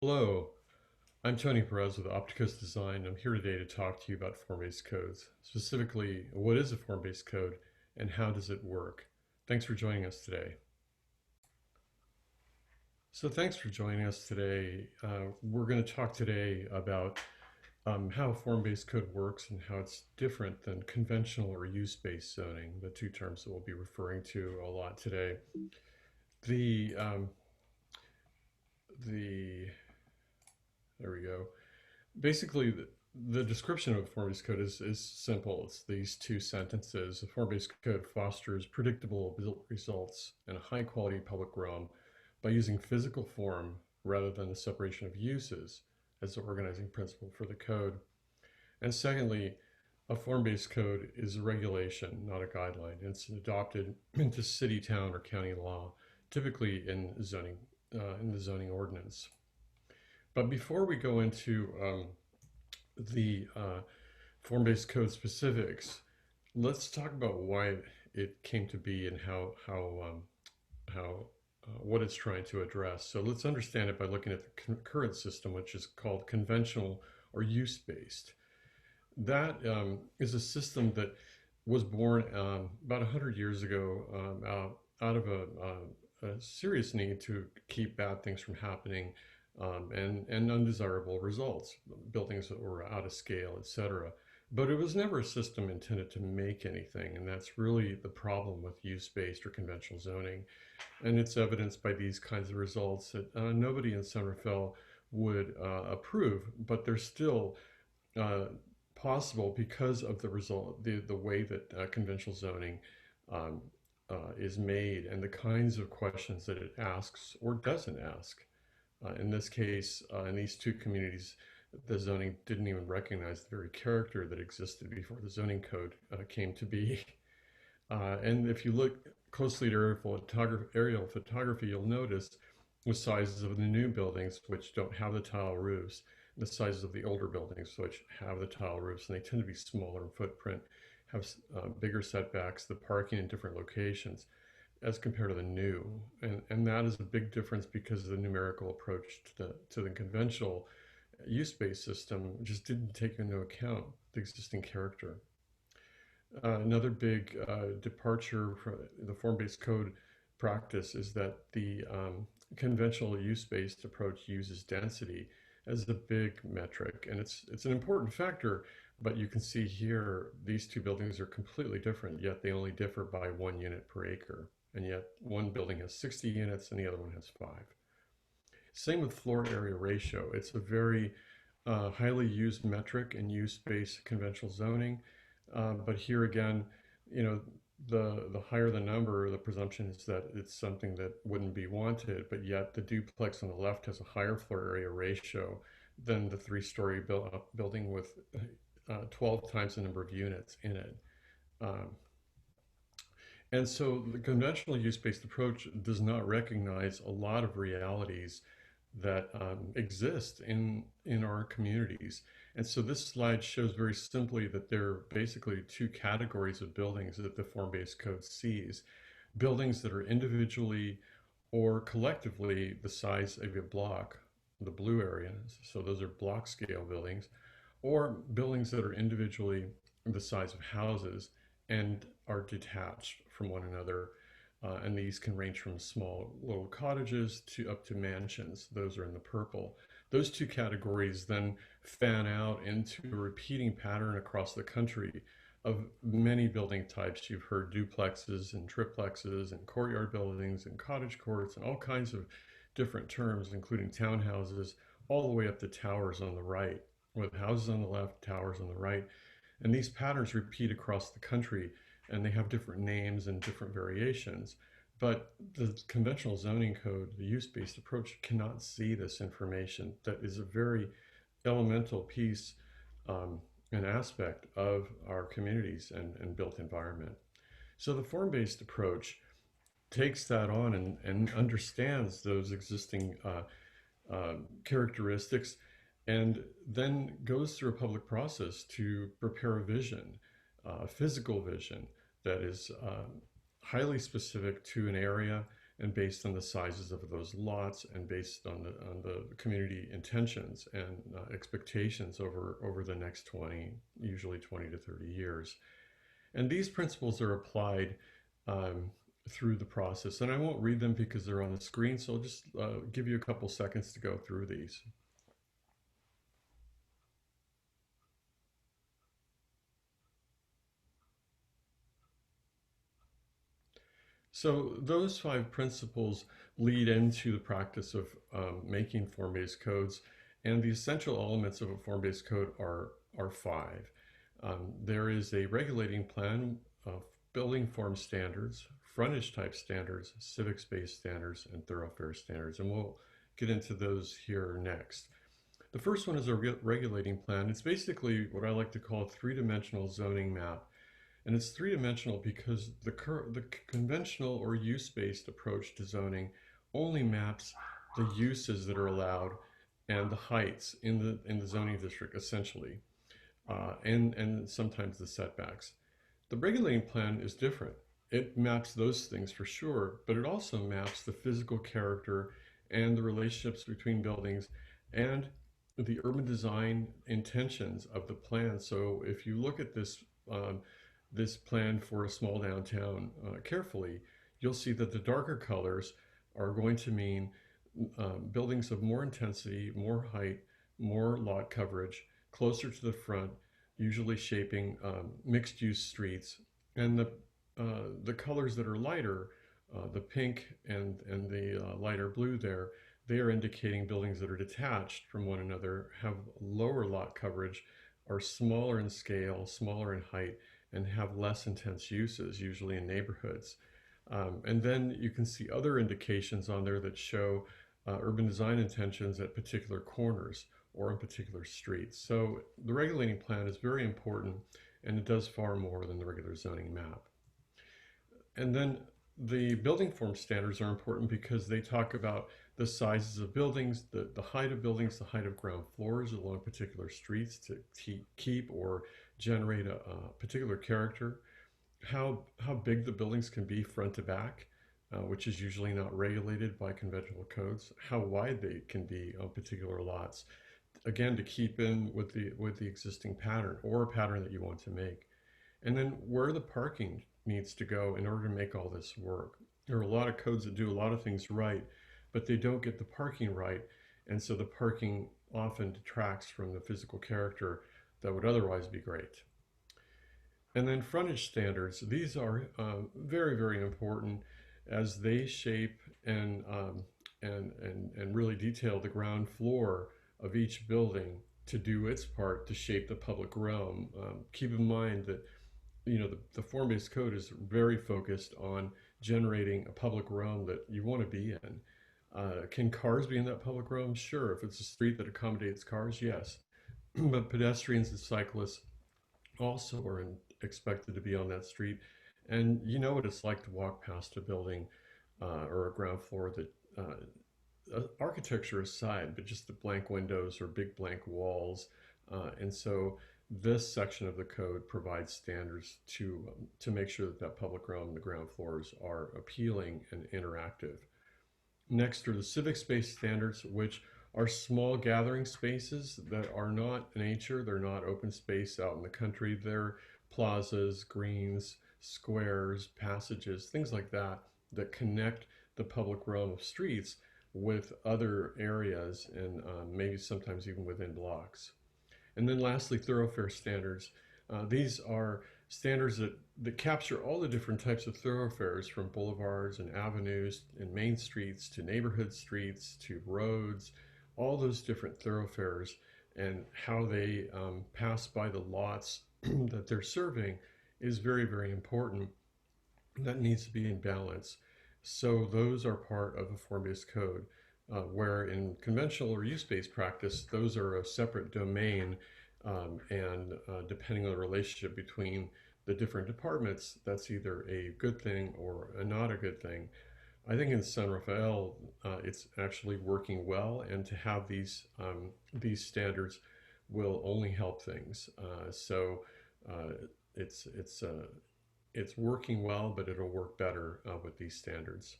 Hello, I'm Tony Perez with Opticos Design. I'm here today to talk to you about form-based codes. Specifically, what is a form-based code and how does it work? Thanks for joining us today. So thanks for joining us today. We're going to talk today about how form-based code works and how it's different than conventional or use-based zoning, the two terms that we'll be referring to a lot today. The, um, the, there we go. Basically, the description of a form-based code is simple. It's these two sentences. A form-based code fosters predictable results in a high-quality public realm by using physical form rather than the separation of uses as the organizing principle for the code. And secondly, a form-based code is a regulation, not a guideline. It's adopted into city, town, or county law, typically in the zoning ordinance. But before we go into the form-based code specifics, let's talk about why it came to be and how what it's trying to address. So let's understand it by looking at the current system, which is called conventional or use-based. That is a system that was born about 100 years ago out of a serious need to keep bad things from happening and undesirable results, buildings that were out of scale, etc. But it was never a system intended to make anything, and that's really the problem with use-based or conventional zoning. And it's evidenced by these kinds of results that nobody in San Rafael would approve, but they're still uh, possible because of the way that conventional zoning um, is made and the kinds of questions that it asks or doesn't ask. In this case, in these two communities, the zoning didn't even recognize the very character that existed before the zoning code came to be. And if you look closely at aerial photography, you'll notice the sizes of the new buildings, which don't have the tile roofs, the sizes of the older buildings, which have the tile roofs, and they tend to be smaller in footprint, have bigger setbacks, the parking in different locations as compared to the new. And that is a big difference because the numerical approach to the conventional use-based system just didn't take into account the existing character. Another big departure from the form-based code practice is that the conventional use-based approach uses density as the big metric, and it's an important factor. But you can see here these two buildings are completely different, yet they only differ by 1 unit per acre, and yet one building has 60 units and the other one has 5. Same with floor area ratio. It's a very highly used metric in use-based conventional zoning. But here again, you know, the higher the number, the presumption is that it's something that wouldn't be wanted, but yet the duplex on the left has a higher floor area ratio than the three-story building with 12 times the number of units in it. Um, and so the conventional use-based approach does not recognize a lot of realities that exist in our communities. And so this slide shows very simply that there are basically two categories of buildings that the form-based code sees. Buildings that are individually or collectively the size of a block, the blue area, so those are block scale buildings, or buildings that are individually the size of houses and are detached from one another. And these can range from small little cottages to up to mansions. Those are in the purple. Those two categories then fan out into a repeating pattern across the country of many building types. You've heard duplexes and triplexes and courtyard buildings and cottage courts and all kinds of different terms, including townhouses, all the way up to towers on the right, with houses on the left, towers on the right. And these patterns repeat across the country, and they have different names and different variations. But the conventional zoning code, the use-based approach, cannot see this information. That is a very elemental piece and aspect of our communities and built environment. So the form-based approach takes that on and understands those existing characteristics and then goes through a public process to prepare a vision, a physical vision that is highly specific to an area and based on the sizes of those lots and based on the community intentions and expectations over the next 20, usually 20 to 30 years. And these principles are applied um, through the process. And I won't read them because they're on the screen, so I'll just give you a couple seconds to go through these. So those five principles lead into the practice of making form-based codes, and the essential elements of a form-based code are five. There is a regulating plan of building form standards, frontage type standards, civic space standards, and thoroughfare standards, and we'll get into those here next. The first one is a regulating plan. It's basically what I like to call a three-dimensional zoning map. And it's three-dimensional because the conventional or use-based approach to zoning only maps the uses that are allowed and the heights in the zoning district, essentially, and sometimes the setbacks. The regulating plan is different. It maps those things for sure, but it also maps the physical character and the relationships between buildings and the urban design intentions of the plan. So if you look at this plan for a small downtown carefully, you'll see that the darker colors are going to mean buildings of more intensity, more height, more lot coverage, closer to the front, usually shaping mixed use streets. And the colors that are lighter, the pink and the lighter blue there, they are indicating buildings that are detached from one another, have lower lot coverage, are smaller in scale, smaller in height, and have less intense uses, usually in neighborhoods. And then you can see other indications on there that show urban design intentions at particular corners or in particular streets. So the regulating plan is very important, and it does far more than the regular zoning map. And then the building form standards are important because they talk about the sizes of buildings, the height of buildings, the height of ground floors along particular streets to keep or generate a particular character, how big the buildings can be front to back, which is usually not regulated by conventional codes, how wide they can be on particular lots, again to keep in with the existing pattern or a pattern that you want to make. And then where the parking needs to go in order to make all this work. There are a lot of codes that do a lot of things right, but they don't get the parking right, and so the parking often detracts from the physical character that would otherwise be great. And then frontage standards, these are very, very important as they shape and really detail the ground floor of each building to do its part to shape the public realm. Keep in mind that the form-based code is very focused on generating a public realm that you want to be in. Can cars be in that public realm? Sure. If it's a street that accommodates cars, yes. But pedestrians and cyclists also are expected to be on that street. And you know what it's like to walk past a building or a ground floor that architecture aside, but just the blank windows or big blank walls. And so this section of the code provides standards to make sure that that public realm, the ground floors, are appealing and interactive. Next are the civic space standards, which are small gathering spaces that are not nature, they're not open space out in the country, they're plazas, greens, squares, passages, things like that that connect the public realm of streets with other areas and maybe sometimes even within blocks. And then lastly, thoroughfare standards. These are standards that capture all the different types of thoroughfares from boulevards and avenues and main streets to neighborhood streets to roads, all those different thoroughfares and how they pass by the lots that they're serving is very, very important. That needs to be in balance. So those are part of a form-based code. Where in conventional or use-based practice, those are a separate domain, and depending on the relationship between the different departments, that's either a good thing or not a good thing. I think in San Rafael, it's actually working well, and to have these standards will only help things. So it's it's working well, but it'll work better with these standards.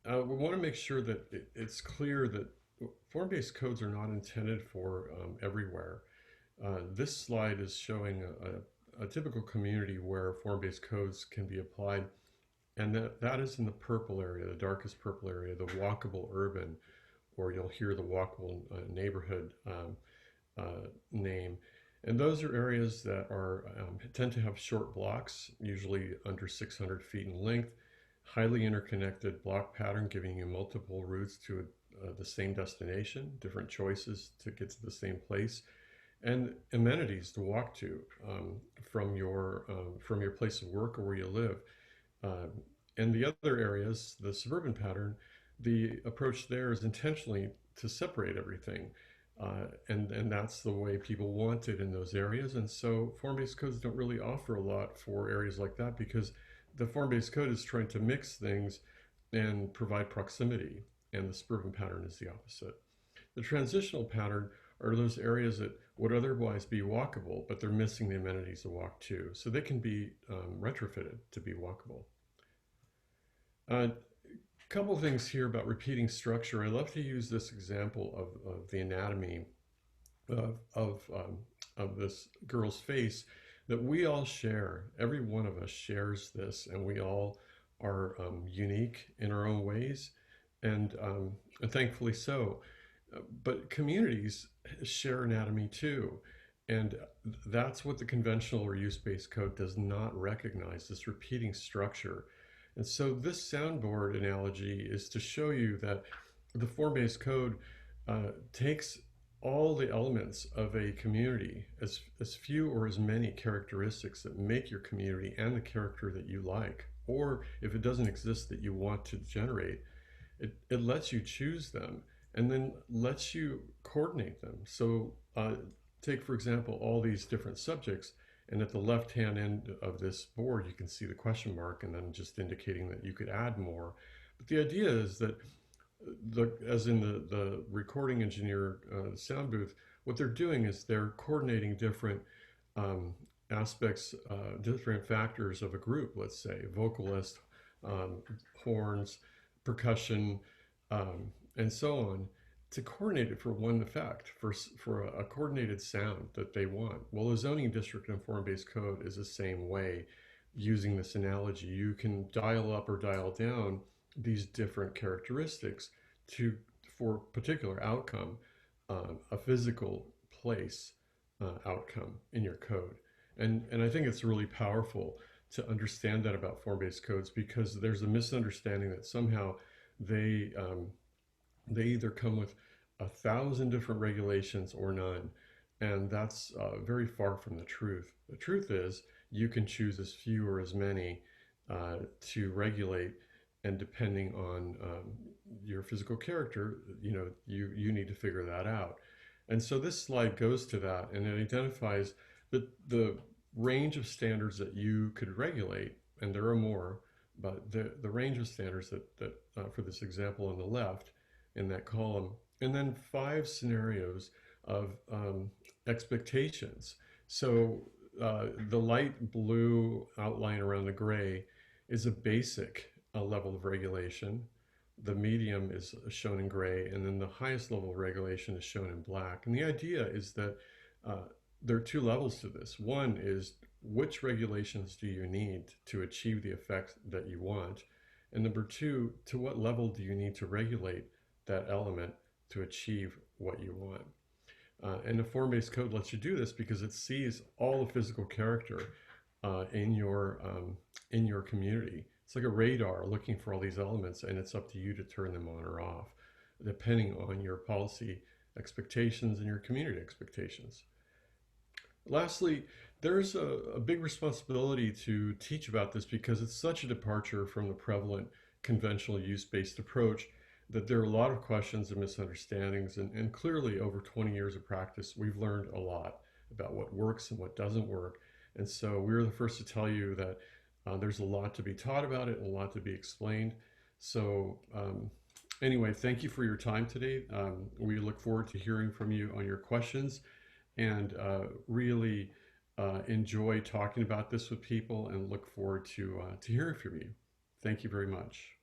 We want to make sure that it's clear that form-based codes are not intended for everywhere. This slide is showing a typical community where form-based codes can be applied, and that is in the purple area, the darkest purple area, the walkable urban, or you'll hear the walkable neighborhood name. And those are areas that are tend to have short blocks, usually under 600 feet in length, highly interconnected block pattern, giving you multiple routes to the same destination, different choices to get to the same place, and amenities to walk to from your place of work or where you live. Um, and the other areas, the suburban pattern, the approach there is intentionally to separate everything. And that's the way people want it in those areas. And so form-based codes don't really offer a lot for areas like that because the form-based code is trying to mix things and provide proximity. And the suburban pattern is the opposite. The transitional pattern are those areas that would otherwise be walkable, but they're missing the amenities to walk to. So they can be retrofitted to be walkable. A couple things here about repeating structure. I love to use this example of the anatomy of this girl's face that we all share. Every one of us shares this, and we all are unique in our own ways, and thankfully so. But communities share anatomy too. And that's what the conventional or use-based code does not recognize, this repeating structure. And so this soundboard analogy is to show you that the form-based code takes all the elements of a community, as few or as many characteristics that make your community and the character that you like, or if it doesn't exist that you want to generate, it lets you choose them and then lets you coordinate them. So take, for example, all these different subjects, and at the left-hand end of this board, you can see the question mark and then just indicating that you could add more. But the idea is that, as in the recording engineer sound booth, what they're doing is they're coordinating different aspects, different factors of a group, let's say, vocalist, horns, percussion, and so on, to coordinate it for one effect, for a coordinated sound that they want. Well, a zoning district and form-based code is the same way. Using this analogy, you can dial up or dial down these different characteristics to for a particular outcome, a physical place outcome in your code. And I think it's really powerful to understand that about form-based codes, because there's a misunderstanding that somehow they either come with 1,000 different regulations or none. And that's very far from the truth. The truth is you can choose as few or as many to regulate, and depending on your physical character, you need to figure that out. And so this slide goes to that, and it identifies the range of standards that you could regulate, and there are more, but the range of standards that for this example on the left in that column, and then 5 scenarios of expectations. So the light blue outline around the gray is a basic level of regulation. The medium is shown in gray, and then the highest level of regulation is shown in black. And the idea is that there are 2 levels to this. One is, which regulations do you need to achieve the effect that you want? And number 2, to what level do you need to regulate that element to achieve what you want? And the form-based code lets you do this because it sees all the physical character in your community. It's like a radar looking for all these elements, and it's up to you to turn them on or off, depending on your policy expectations and your community expectations. Lastly, there's a big responsibility to teach about this because it's such a departure from the prevalent conventional use-based approach that there are a lot of questions and misunderstandings, and clearly over 20 years of practice, we've learned a lot about what works and what doesn't work. And so we're the first to tell you that there's a lot to be taught about it and a lot to be explained. So anyway, thank you for your time today. We look forward to hearing from you on your questions, and really enjoy talking about this with people, and look forward to hearing from you. Thank you very much.